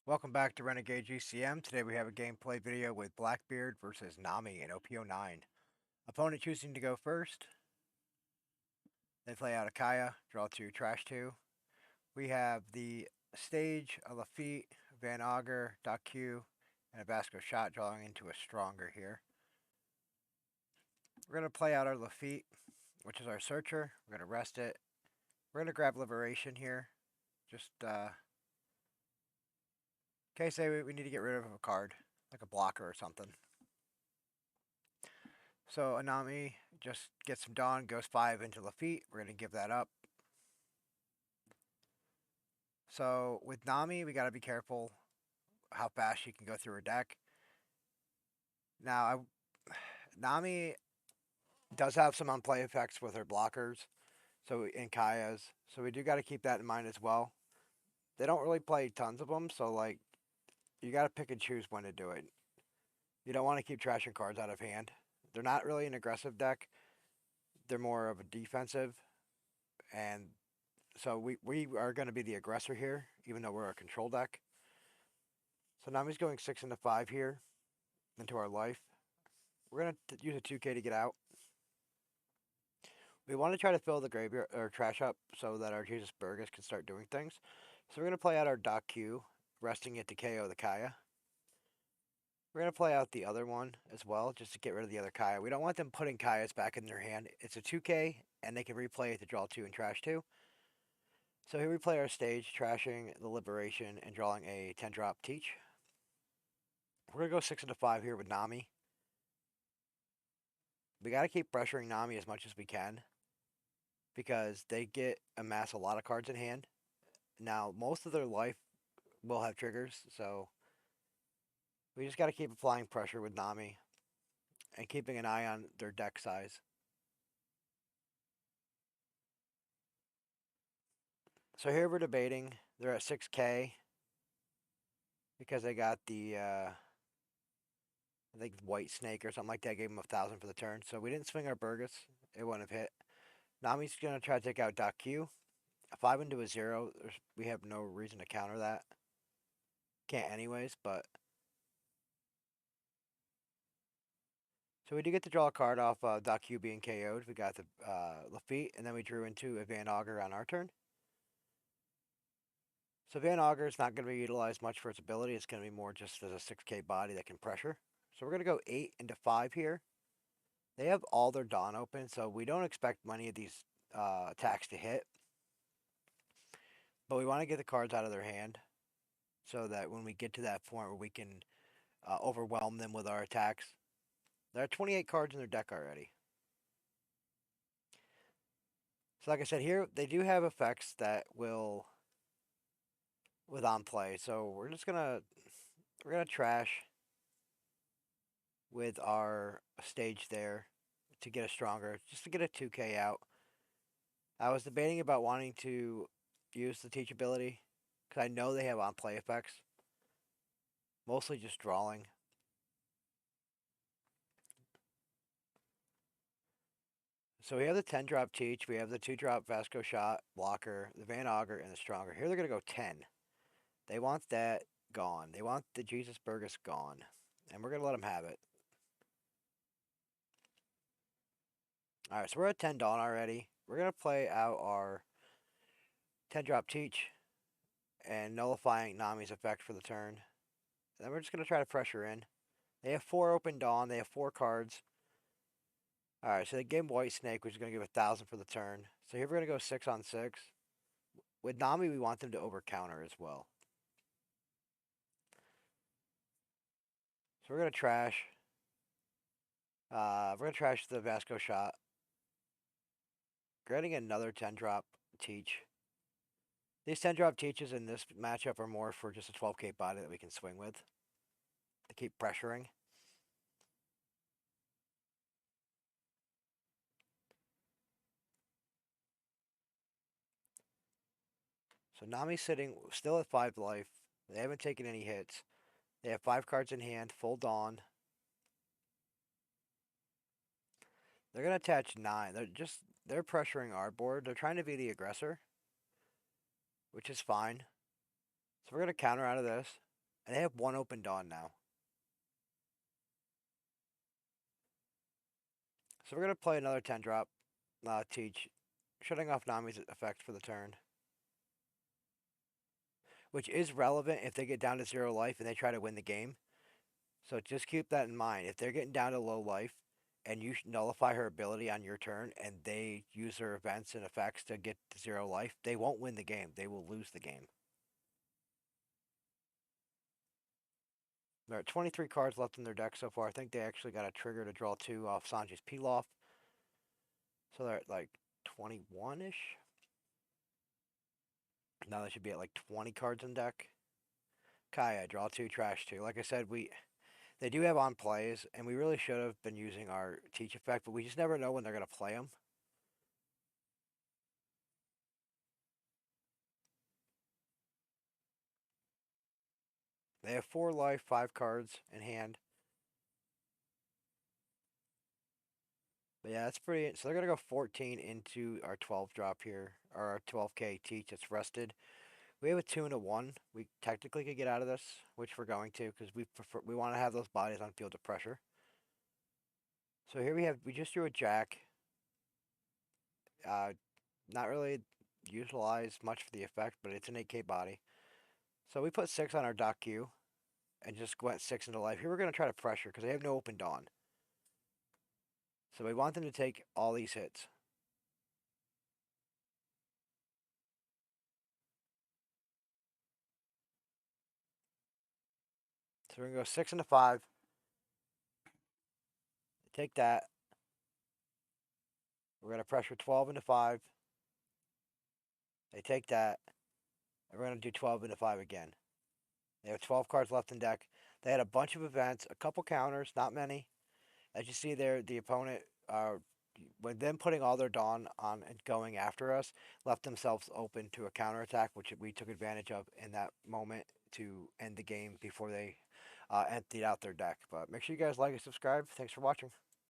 Welcome back to Renegade GCM. Today we have a gameplay video with Blackbeard versus Nami in OP09. Opponent choosing to go first. They play out a Kaya, draw 2, trash 2. We have the stage, a Lafitte, Van Auger, Q, and a Vasco shot drawing into a stronger here. We're going to play out our Lafitte, which is our searcher. We're going to rest it. We're going to grab Liberation here. Just, in case we need to get rid of a card, like a blocker or something. So Anami just gets some Dawn, goes 5 into Lafitte. We're going to give that up. So with Nami, we got to be careful how fast she can go through her deck. Now, Nami does have some unplay effects with her blockers, so in Kaya's. So we do got to keep that in mind as well. They don't really play tons of them, so like you got to pick and choose when to do it. You don't want to keep trashing cards out of hand. They're not really an aggressive deck. They're more of a defensive, and so we are going to be the aggressor here, even though we're a control deck. So Nami's going 6 into 5 here into our life. We're going to use a 2K to get out. We want to try to fill the graveyard or trash up so that our Jesus Burgess can start doing things. So we're going to play out our Q, resting it to KO the Kaya. We're going to play out the other one as well, just to get rid of the other Kaya. We don't want them putting Kayas back in their hand. It's a 2K, and they can replay it to draw 2 and trash 2. So here we play our stage, trashing the Liberation and drawing a 10-drop Teach. We're going to go 6 into 5 here with Nami. We got to keep pressuring Nami as much as we can because they amass a lot of cards in hand. Now, most of their life will have triggers, so we just got to keep applying pressure with Nami and keeping an eye on their deck size. So here we're debating. They're at 6K because they got the, I think, White Snake or something like that. Gave them 1,000 for the turn. So we didn't swing our Burgess. It wouldn't have hit. Nami's going to try to take out Q. A 5 into a 0. We have no reason to counter that. Can't anyways, but. So we do get to draw a card off Q being KO'd. We got the Lafitte, and then we drew into a Van Auger on our turn. So Van Auger is not going to be utilized much for its ability. It's going to be more just as a 6K body that can pressure. So we're going to go 8 into 5 here. They have all their Dawn open, so we don't expect many of these attacks to hit. But we want to get the cards out of their hand so that when we get to that point where we can overwhelm them with our attacks. There are 28 cards in their deck already. So like I said, here they do have effects that will with on play. So we're gonna trash with our stage there to get a stronger, just to get a 2K out. I was debating about wanting to use the teach ability because I know they have on play effects. Mostly just drawing. So we have the 10-drop teach, we have the 2-drop Vasco shot, blocker, the Van Auger, and the stronger. Here they're gonna go 10. They want that gone. They want the Jesus Burgess gone. And we're gonna let them have it. Alright, so we're at 10 Dawn already. We're gonna play out our 10-drop teach and nullifying Nami's effect for the turn. And then we're just gonna try to pressure in. They have 4 open Dawn, they have 4 cards. Alright, so they gave White Snake, which is gonna give 1,000 for the turn. So here we're gonna go 6 on 6. With Nami, we want them to over counter as well. So we're gonna trash. We're gonna trash the Vasco shot. Getting another 10-drop teach. These 10-drop teaches in this matchup are more for just a 12K body that we can swing with to keep pressuring. So Nami's sitting still at 5 life. They haven't taken any hits. They have 5 cards in hand, full Dawn. They're gonna attach 9. They're pressuring our board. They're trying to be the aggressor, which is fine. So we're gonna counter out of this. And they have one open dawn now. So we're gonna play another 10 drop. Teach, shutting off Nami's effect for the turn, which is relevant if they get down to 0 life and they try to win the game. So just keep that in mind. If they're getting down to low life and you nullify her ability on your turn and they use their events and effects to get to 0 life, they won't win the game. They will lose the game. There are 23 cards left in their deck so far. I think they actually got a trigger to draw 2 off Sanji's Pilaf. So they're at like 21 ish. Now they should be at like 20 cards in deck. Kaya, draw 2, trash 2. Like I said, they do have on plays, and we really should have been using our teach effect, but we just never know when they're going to play them. They have 4 life, 5 cards in hand. But yeah, that's pretty. So they're going to go 14 into our 12 drop here, or our 12k teach that's rested. We have a 2 and a 1. We technically could get out of this, which we're going to, because we want to have those bodies on field of pressure. So here we just drew a jack. Uh, Not really utilized much for the effect, but it's an 8k body. So we put 6 on our dock Q and just went 6 into life. Here we're going to try to pressure because they have no open dawn. So we want them to take all these hits. So we're going to go 6 into 5. Take that. We're going to pressure 12 into 5. They take that. And we're going to do 12 into 5 again. They have 12 cards left in deck. They had a bunch of events, a couple counters, not many. As you see there, the opponent, with them putting all their dawn on and going after us, left themselves open to a counterattack, which we took advantage of in that moment to end the game before they emptied out their deck. But make sure you guys like and subscribe. Thanks for watching.